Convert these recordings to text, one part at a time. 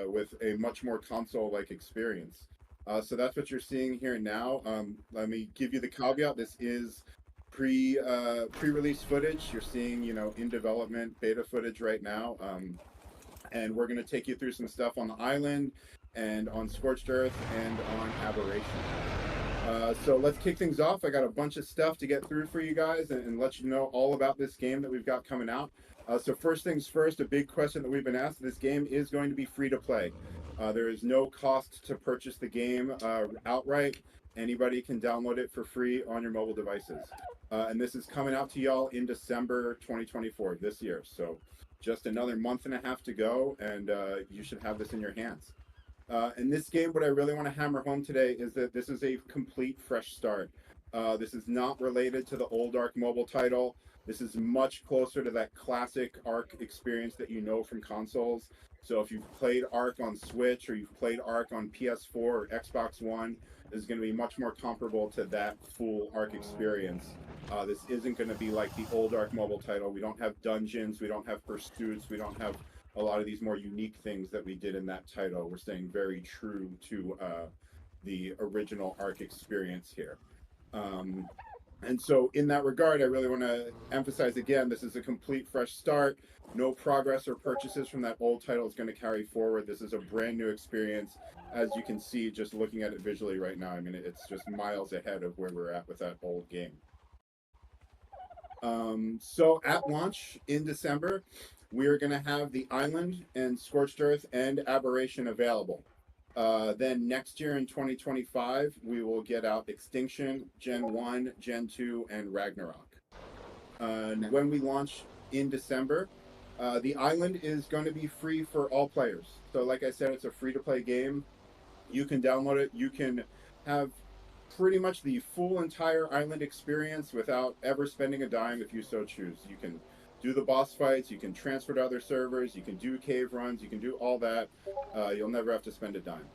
with a much more console-like experience. So that's what you're seeing here now. Let me give you the caveat. This is pre-release footage. You're seeing, in development beta footage right now. And we're going to take you through some stuff on the island and on Scorched Earth and on Aberration. So let's kick things off. I got a bunch of stuff to get through for you guys and let you know all about this game that we've got coming out. So first things first, a big question that we've been asked, this game is going to be free to play. There is no cost to purchase the game outright. Anybody can download it for free on your mobile devices. And this is coming out to y'all in December 2024, this year. So just another month and a half to go, and you should have this in your hands. In this game, what I really want to hammer home today is that this is a complete fresh start. This is not related to the old ARK mobile title. This is much closer to that classic ARK experience that you know from consoles. So if you've played ARK on Switch or you've played ARK on PS4 or Xbox One, this is going to be much more comparable to that full ARK experience. This isn't going to be like the old ARK mobile title. We don't have dungeons, we don't have pursuits, we don't have a lot of these more unique things that we did in that title. We're staying very true to the original ARK experience here. And so in that regard, I really want to emphasize again, this is a complete fresh start. No progress or purchases from that old title is going to carry forward. This is a brand new experience. As you can see, just looking at it visually right now, I mean, it's just miles ahead of where we're at with that old game. So at launch in December, we are going to have the Island and Scorched Earth and Aberration available. Then next year in 2025, we will get out Extinction, Gen 1, Gen 2, and Ragnarok. And when we launch in December, the Island is going to be free for all players. So like I said, it's a free-to-play game. You can download it. You can have pretty much the full entire island experience without ever spending a dime if you so choose. You can do the boss fights, you can transfer to other servers, you can do cave runs, you can do all that. You'll never have to spend a dime.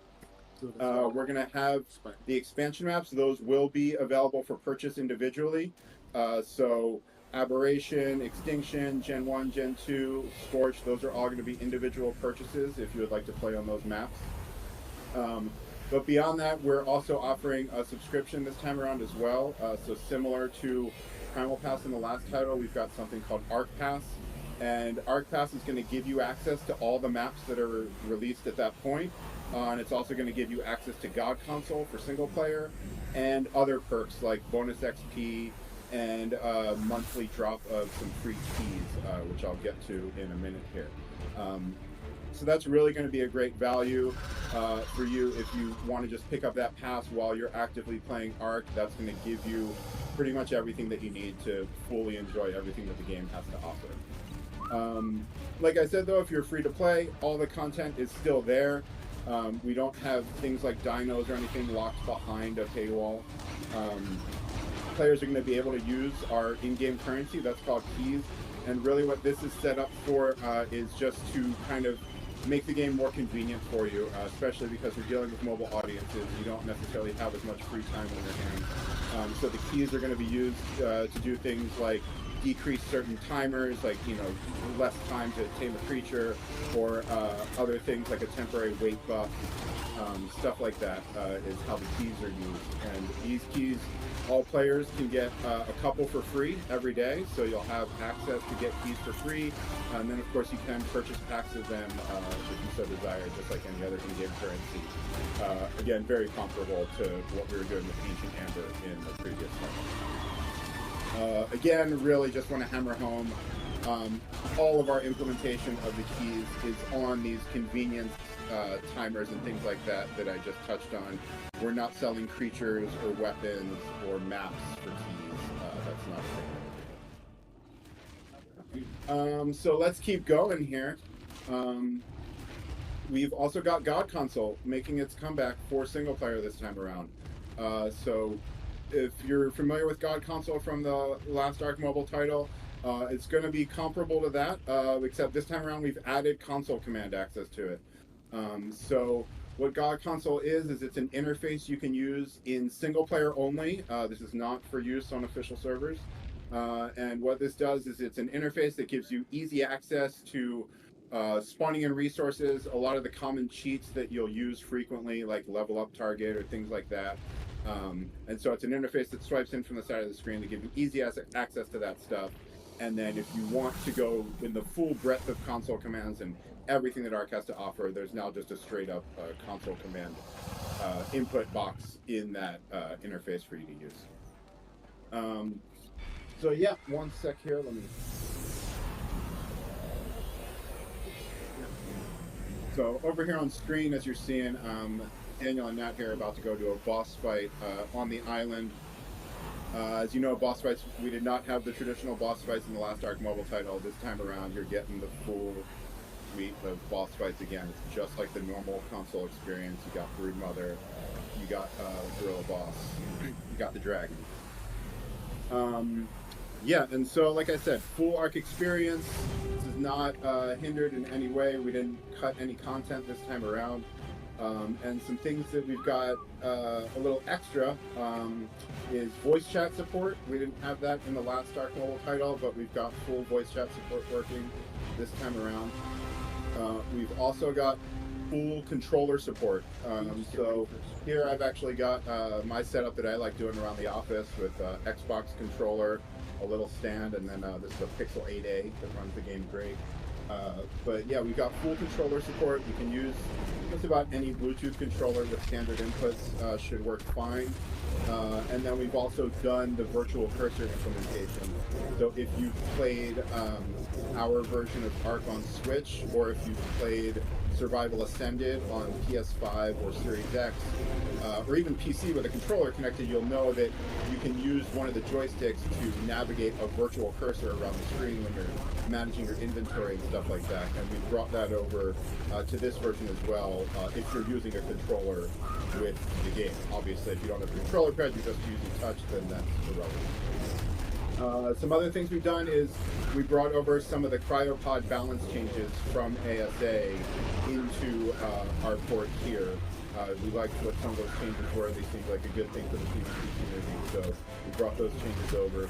We're going to have the expansion maps. Those will be available for purchase individually. So Aberration, Extinction, Gen 1, Gen 2, Scorch, those are all going to be individual purchases if you would like to play on those maps. But beyond that, we're also offering a subscription this time around as well. So similar to Primal Pass in the last title, we've got something called ARK Pass. And ARK Pass is going to give you access to all the maps that are released at that point. And it's also going to give you access to God Console for single player and other perks like bonus XP and a monthly drop of some free keys, which I'll get to in a minute here. So that's really going to be a great value for you if you want to just pick up that pass while you're actively playing ARK. That's going to give you pretty much everything that you need to fully enjoy everything that the game has to offer. Like I said, though, if you're free to play, all the content is still there. We don't have things like dinos or anything locked behind a paywall. Players are going to be able to use our in-game currency. That's called keys. And really what this is set up for is just to kind of make the game more convenient for you, especially because we're dealing with mobile audiences. You don't necessarily have as much free time on your hands. So the keys are going to be used to do things like decrease certain timers, like, less time to tame a creature, or other things like a temporary weight buff. Stuff like that is how the keys are used. And these keys, all players can get a couple for free every day, so you'll have access to get keys for free. And then, of course, you can purchase packs of them if you so desire, just like any other in-game currency. Again, very comparable to what we were doing with Ancient Amber in the previous one. Again, really just want to hammer home, all of our implementation of the keys is on these convenience timers and things like that I just touched on. We're not selling creatures or weapons or maps for keys. That's not a thing. So let's keep going here. We've also got God Console making its comeback for single player this time around. So if you're familiar with God Console from the last ARK mobile title, it's going to be comparable to that, except this time around we've added console command access to it. So what God Console is it's an interface you can use in single player only. This is not for use on official servers. And what this does is it's an interface that gives you easy access to spawning in resources, a lot of the common cheats that you'll use frequently, like level up target or things like that. And so it's an interface that swipes in from the side of the screen to give you easy access to that stuff. And then if you want to go in the full breadth of console commands and everything that ARK has to offer, there's now just a straight up console command input box in that interface for you to use. So yeah, one sec here. Let me. So over here on screen, as you're seeing, Daniel and Nat here are about to go to a boss fight on the island. As you know, boss fights, we did not have the traditional boss fights in the last ARK mobile title. This time around, you're getting the full suite of boss fights again. It's just like the normal console experience. You got Broodmother, you got Gorilla Boss, you got the Dragon. Yeah, and so like I said, full ARK experience. This is not hindered in any way. We didn't cut any content this time around. And some things that we've got a little extra is voice chat support. We didn't have that in the last ARK mobile title, but we've got full voice chat support working this time around. We've also got full controller support. So here I've actually got my setup that I like doing around the office with Xbox controller, a little stand, and then this is a Pixel 8a that runs the game great. But yeah, we got full controller support. You can use just about any Bluetooth controller with standard inputs, should work fine. And then we've also done the virtual cursor implementation. So if you played our version of ARK on Switch, or if you played Survival Ascended on PS5 or Series X, or even PC with a controller connected, you'll know that you can use one of the joysticks to navigate a virtual cursor around the screen when you're managing your inventory and stuff like that. And we've brought that over to this version as well, if you're using a controller with the game. Obviously, if you don't have a controller pad, you're just using touch, then that's irrelevant. Some other things we've done is we brought over some of the cryopod balance changes from ASA into our port here. We liked what some of those changes were. They seemed like a good thing for the PvP community, so we brought those changes over.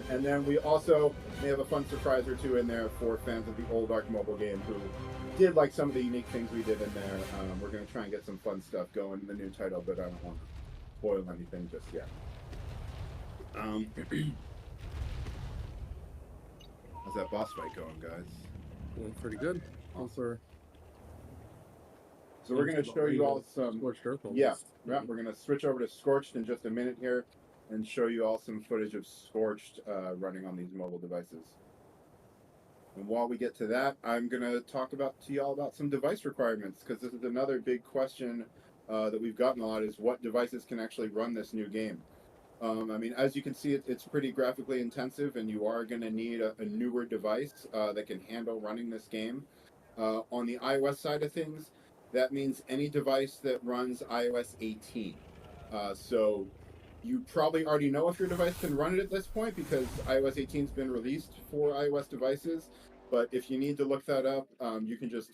And then we also may have a fun surprise or two in there for fans of the old ARK mobile game who did like some of the unique things we did in there. We're going to try and get some fun stuff going in the new title, but I don't want to spoil anything just yet. How's that boss fight going, guys? Doing pretty good. Also, so we're going to show you all some. Scorched Earth. Yeah, we're going to switch over to Scorched in just a minute here and show you all some footage of Scorched running on these mobile devices. And while we get to that, I'm going to talk to y'all about some device requirements, because this is another big question that we've gotten a lot, is what devices can actually run this new game. I mean, as you can see, it's pretty graphically intensive, and you are going to need a newer device that can handle running this game. On the iOS side of things, that means any device that runs iOS 18. So you probably already know if your device can run it at this point, because iOS 18 has been released for iOS devices. But if you need to look that up, you can just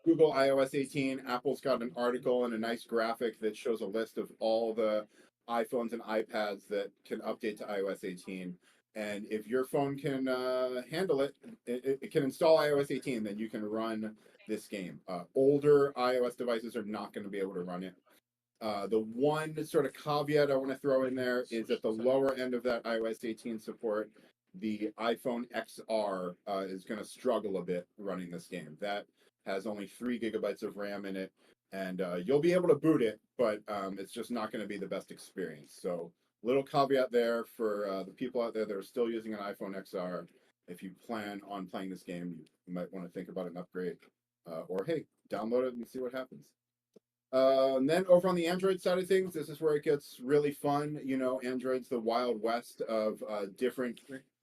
Google iOS 18. Apple's got an article and a nice graphic that shows a list of all the iPhones and iPads that can update to iOS 18. And if your phone can handle it, it can install iOS 18, then you can run this game. Older iOS devices are not going to be able to run it. The one sort of caveat I want to throw in there is at the lower end of that iOS 18 support, the iPhone XR is going to struggle a bit running this game. That has only 3 gigabytes of RAM in it, and you'll be able to boot it, but it's just not going to be the best experience. So, little caveat there for the people out there that are still using an iPhone XR. If you plan on playing this game, you might want to think about an upgrade, or hey, download it and see what happens. And then over on the Android side of things, this is where it gets really fun. You know, Android's the wild west of different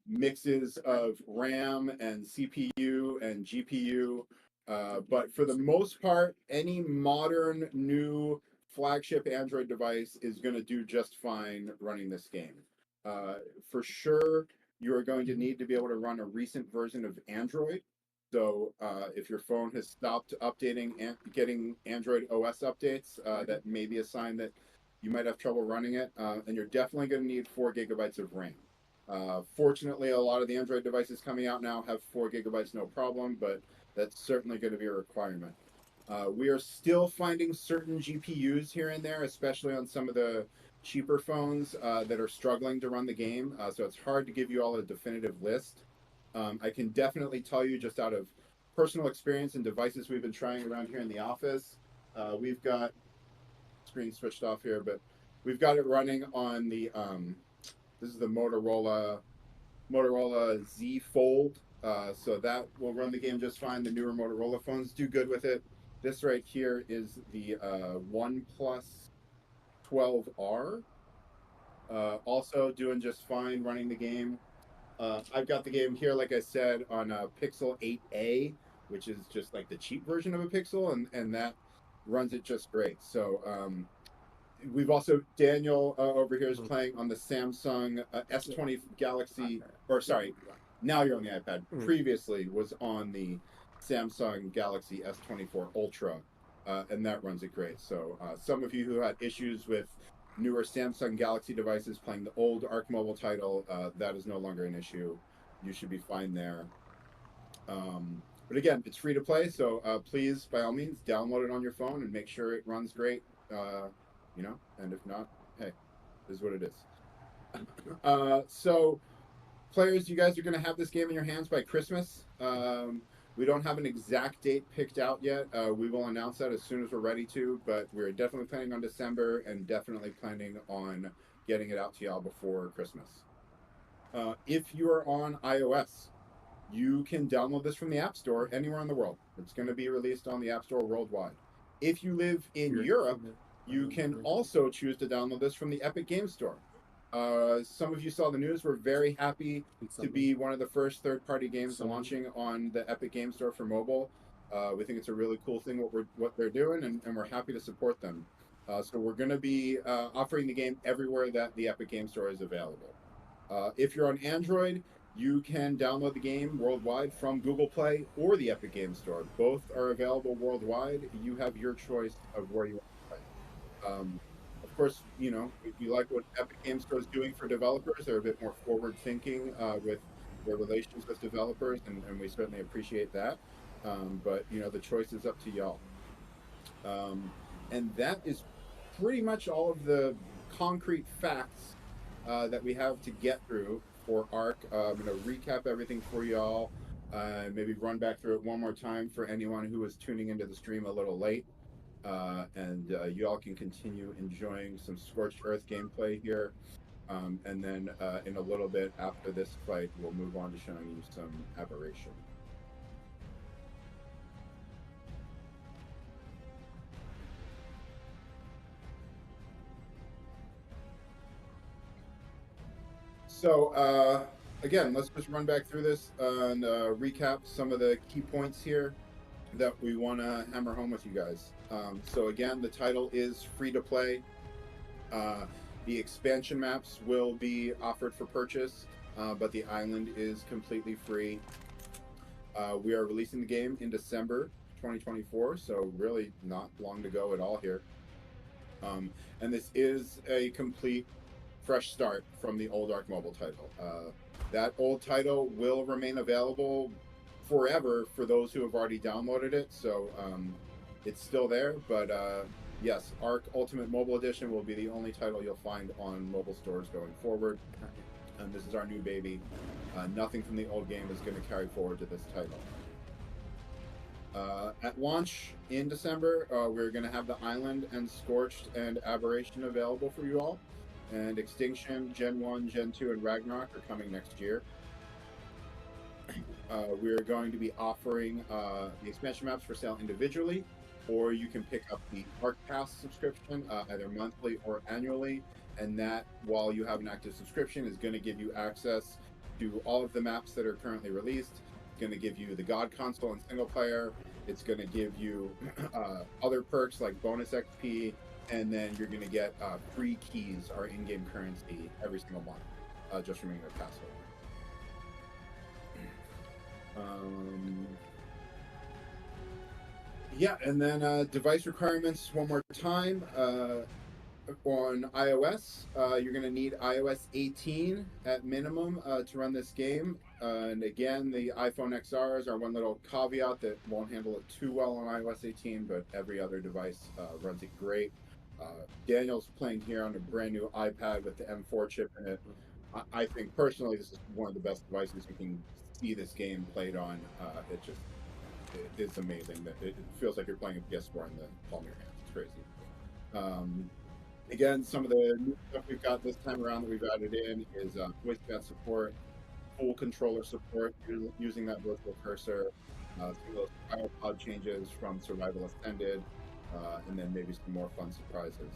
mixes of RAM and CPU and GPU. But for the most part, any modern new flagship Android device is going to do just fine running this game. For sure, you are going to need to be able to run a recent version of Android. So if your phone has stopped updating and getting Android OS updates, that may be a sign that you might have trouble running it. And you're definitely going to need 4 gigabytes of RAM. Fortunately, a lot of the Android devices coming out now have 4 GB, no problem, but that's certainly going to be a requirement. We are still finding certain GPUs here and there, especially on some of the cheaper phones that are struggling to run the game. So it's hard to give you all a definitive list. I can definitely tell you just out of personal experience and devices we've been trying around here in the office. We've got screen switched off here, but we've got it running on the this is the Motorola Z Fold. So that will run the game just fine. The newer Motorola phones do good with it. This right here is the OnePlus 12R. Also doing just fine running the game. I've got the game here, like I said, on a Pixel 8a, which is just like the cheap version of a Pixel, and that runs it just great. So we've also Daniel over here is playing on the Samsung S20 Galaxy, or sorry, now you're on the iPad. Previously was on the Samsung Galaxy S24 Ultra, and that runs it great. So some of you who had issues with newer Samsung Galaxy devices playing the old ARK mobile title, that is no longer an issue. You should be fine there. But again, it's free to play, so please, by all means, download it on your phone and make sure it runs great. And if not, hey, this is what it is. So, players, you guys are going to have this game in your hands by Christmas. We don't have an exact date picked out yet. We will announce that as soon as we're ready to, but we're definitely planning on December and definitely planning on getting it out to y'all before Christmas. If you are on iOS, you can download this from the App Store anywhere in the world. It's going to be released on the App Store worldwide. If you live in Europe, you can also choose to download this from the Epic Game Store. Some of you saw the news. We're very happy to be one of the first third-party games launching on the Epic Game Store for mobile. We think it's a really cool thing what they're doing, and we're happy to support them. So we're going to be offering the game everywhere that the Epic Game Store is available. If you're on Android, you can download the game worldwide from Google Play or the Epic Game Store. Both are available worldwide. You have your choice of where you want to play. Of course, if you like what Epic Game Store is doing for developers, they're a bit more forward thinking with their relations with developers, and we certainly appreciate that. But the choice is up to y'all. And that is pretty much all of the concrete facts that we have to get through for ARK. I'm going to recap everything for y'all. Maybe run back through it one more time for anyone who was tuning into the stream a little late. And you all can continue enjoying some Scorched Earth gameplay here. And then in a little bit after this fight, we'll move on to showing you some Aberration. So again, let's just run back through this and recap some of the key points here that we want to hammer home with you guys. So again, the title is free to play. The expansion maps will be offered for purchase, but the island is completely free. We are releasing the game in December 2024, so really not long to go at all here. And this is a complete fresh start from the old ARK mobile title. That old title will remain available forever for those who have already downloaded it, so it's still there. But yes, ARK Ultimate Mobile Edition will be the only title you'll find on mobile stores going forward. And this is our new baby. Nothing from the old game is going to carry forward to this title. At launch in December, we're going to have the Island and Scorched and Aberration available for you all. And Extinction, Gen 1, Gen 2, and Ragnarok are coming next year. We're going to be offering the expansion maps for sale individually, or you can pick up the ARK Pass subscription either monthly or annually. And that, while you have an active subscription, is going to give you access to all of the maps that are currently released. It's going to give you the God Console and single player. It's going to give you other perks like bonus XP, and then you're going to get free keys, our in-game currency, every single month, just from your password. Yeah, and then device requirements one more time. On iOS, you're going to need iOS 18 at minimum to run this game. And again, the iPhone XRs are one little caveat that won't handle it too well on iOS 18, but every other device runs it great. Daniel's playing here on a brand new iPad with the M4 chip in it. I think personally, this is one of the best devices you can see this game played on. It is amazing that it feels like you're playing a PS4 in the palm of your hands. It's crazy. Um, Again, some of the new stuff we've got this time around that we've added in is voice chat support, full controller support using that virtual cursor, some of those pod changes from Survival Ascended, and then maybe some more fun surprises.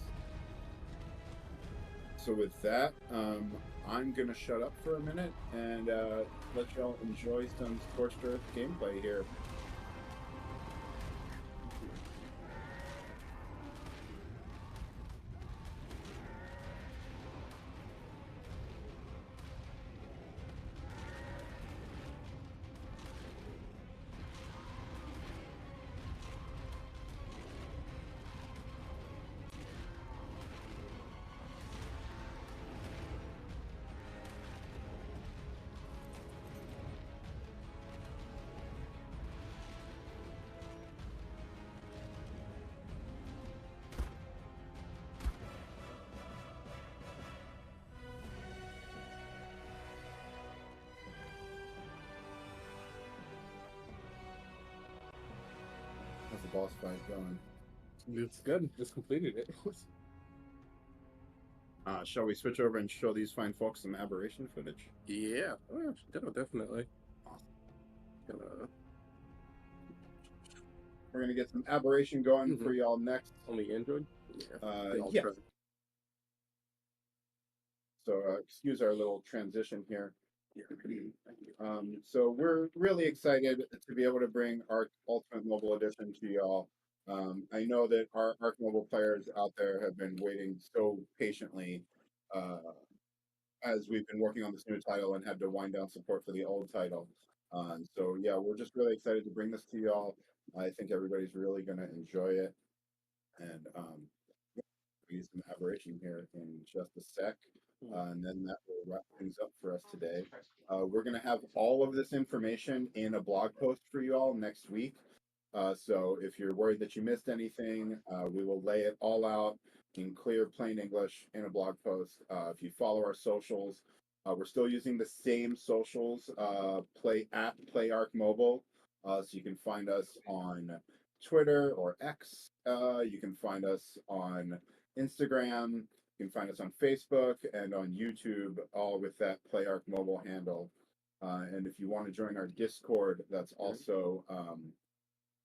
So with that, I'm gonna shut up for a minute and let y'all enjoy some Scorched Earth gameplay here. How's the boss fight going? It's good. Just completed it. Shall we switch over and show these fine folks some aberration footage? Yeah. Oh, definitely. Awesome. We're gonna get some aberration going for y'all next. Only Android? Yeah. So excuse our little transition here. So we're really excited to be able to bring our Ultimate Mobile Edition to y'all. I know that our ARK Mobile players out there have been waiting so patiently uh, as we've been working on this new title and had to wind down support for the old title. So yeah, we're just really excited to bring this to y'all. I think everybody's really going to enjoy it. And use some aberration here in just a sec, and then that will wrap things up for us today. We're going to have all of this information in a blog post for you all next week. So if you're worried that you missed anything, we will lay it all out in clear, plain English in a blog post. If you follow our socials, we're still using the same socials, Play Arc Mobile. So you can find us on Twitter or X. You can find us on Instagram. You can find us on Facebook and on YouTube, all with that Play Arc Mobile handle. And if you want to join our Discord, that's also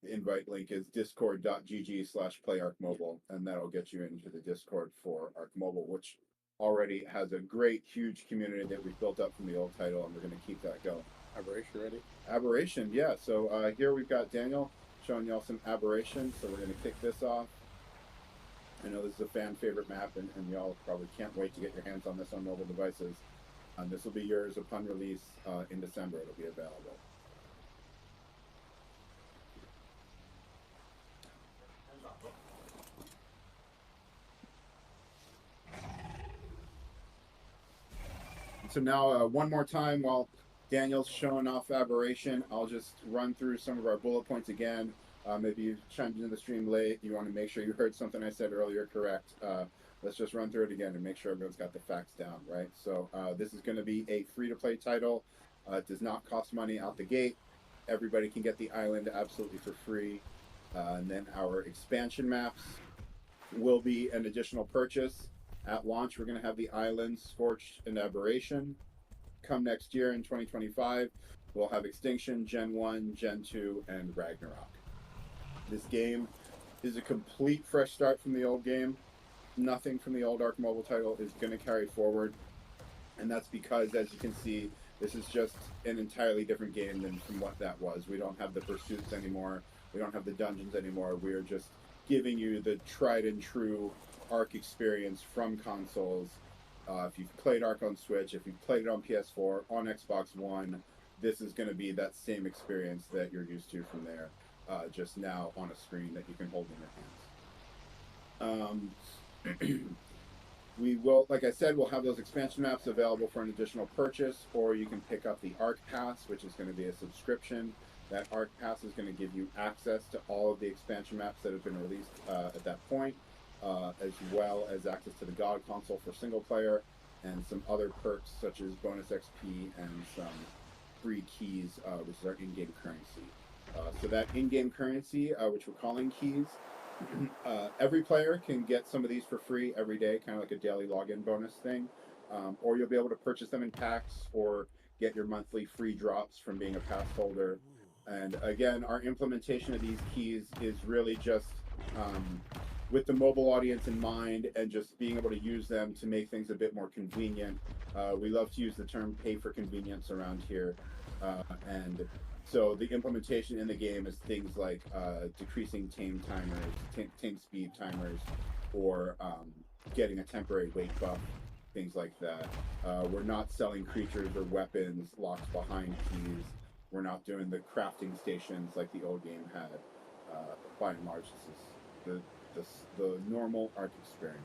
the invite link is discord.gg/playarcmobile, and that'll get you into the Discord for Arc Mobile, which already has a great, huge community that we've built up from the old title, and we're going to keep that going. Aberration ready? Aberration, yeah. So here we've got Daniel showing y'all some aberration. So we're going to kick this off. I know this is a fan favorite map, and y'all probably can't wait to get your hands on this on mobile devices. This will be yours upon release in December. It'll be available. So now, one more time, while Daniel's showing off aberration, I'll just run through some of our bullet points again. Maybe you chimed into the stream late. You want to make sure you heard something I said earlier correct. Let's just run through it again and make sure everyone's got the facts down, right? So this is going to be a free-to-play title. It does not cost money out the gate. Everybody can get the island absolutely for free. And then our expansion maps will be an additional purchase. At launch, we're going to have the islands Scorched and Aberration. Come next year in 2025, we'll have Extinction, Gen 1, Gen 2, and Ragnarok. This game is a complete fresh start from the old game. Nothing from the old Ark Mobile title is going to carry forward. And that's because, as you can see, this is just an entirely different game than from what that was. We don't have the pursuits anymore. We don't have the dungeons anymore. We are just giving you the tried and true Ark experience from consoles. If you've played Ark on Switch, if you've played it on PS4, on Xbox One, this is going to be that same experience that you're used to from there, just now on a screen that you can hold in your hands. We will, like I said, we'll have those expansion maps available for an additional purchase, or you can pick up the ARK Pass, which is going to be a subscription. That ARK Pass is going to give you access to all of the expansion maps that have been released at that point, as well as access to the God console for single player and some other perks such as bonus XP and some free keys, which is our in-game currency. So that in-game currency, which we're calling keys, every player can get some of these for free every day, kind of like a daily login bonus thing. Or you'll be able to purchase them in packs or get your monthly free drops from being a pass holder. And again, our implementation of these keys is really just with the mobile audience in mind and just being able to use them to make things a bit more convenient. We love to use the term pay for convenience around here. And so the implementation in the game is things like decreasing tame timers, tame speed timers, or getting a temporary weight buff, things like that. We're not selling creatures or weapons locked behind keys. We're not doing the crafting stations like the old game had. By and large, this is the normal ARK experience.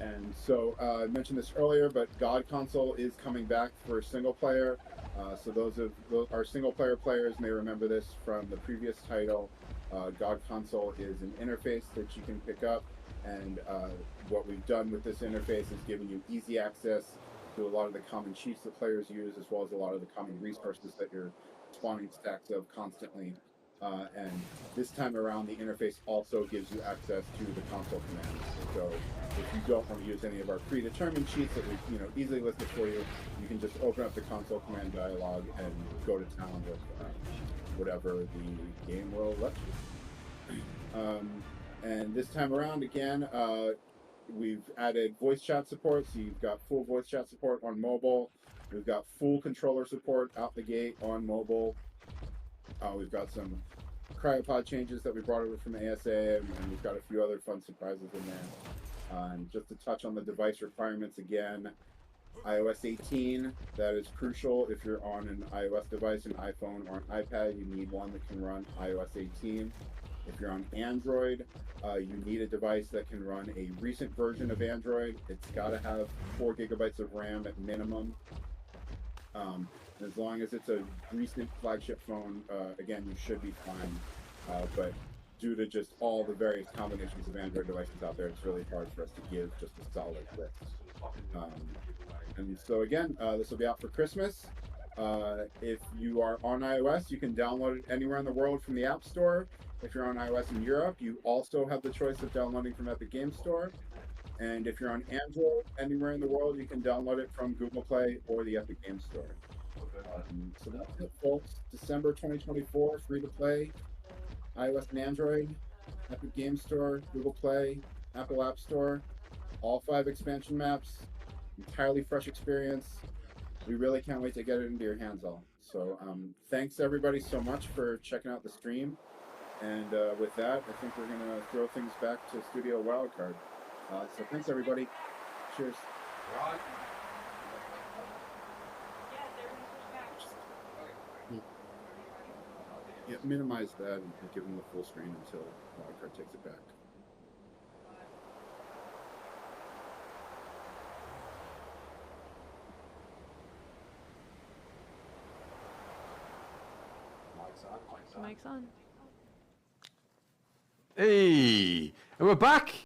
And so I mentioned this earlier, but God console is coming back for single player. So those of our single player players may remember this from the previous title. God console is an interface that you can pick up, and what we've done with this interface is giving you easy access to a lot of the common cheats that players use, as well as a lot of the common resources that you're spawning stacks of constantly. And this time around, the interface also gives you access to the console commands. So if you don't want to use any of our predetermined cheats that we've easily listed for you, you can just open up the console command dialog and go to town with whatever the game will let you. And this time around, again, we've added voice chat support. So you've got full voice chat support on mobile. We've got full controller support out the gate on mobile. We've got some cryopod changes that we brought over from ASA, and we've got a few other fun surprises in there. And just to touch on the device requirements again, iOS 18, that is crucial. If you're on an iOS device, an iPhone or an iPad, you need one that can run iOS 18. If you're on Android, you need a device that can run a recent version of Android. It's got to have 4 gigabytes of RAM at minimum. As long as it's a recent flagship phone, again, you should be fine. But due to just all the various combinations of Android devices out there, it's really hard for us to give just a solid list. And so again, this will be out for Christmas. If you are on iOS, you can download it anywhere in the world from the App Store. If you're on iOS in Europe, you also have the choice of downloading from Epic Game Store. And if you're on Android anywhere in the world, you can download it from Google Play or the Epic Game Store. So that's it, folks. December 2024, free to play, iOS and Android, Epic Game Store, Google Play, Apple App Store, all 5 expansion maps, entirely fresh experience. We really can't wait to get it into your hands all. So thanks everybody so much for checking out the stream. And with that, I think we're going to throw things back to Studio Wildcard. So thanks everybody. Cheers. Yeah, minimize that and give them the full screen until Wildcard takes it back. Mic's on. Hey, and we're back.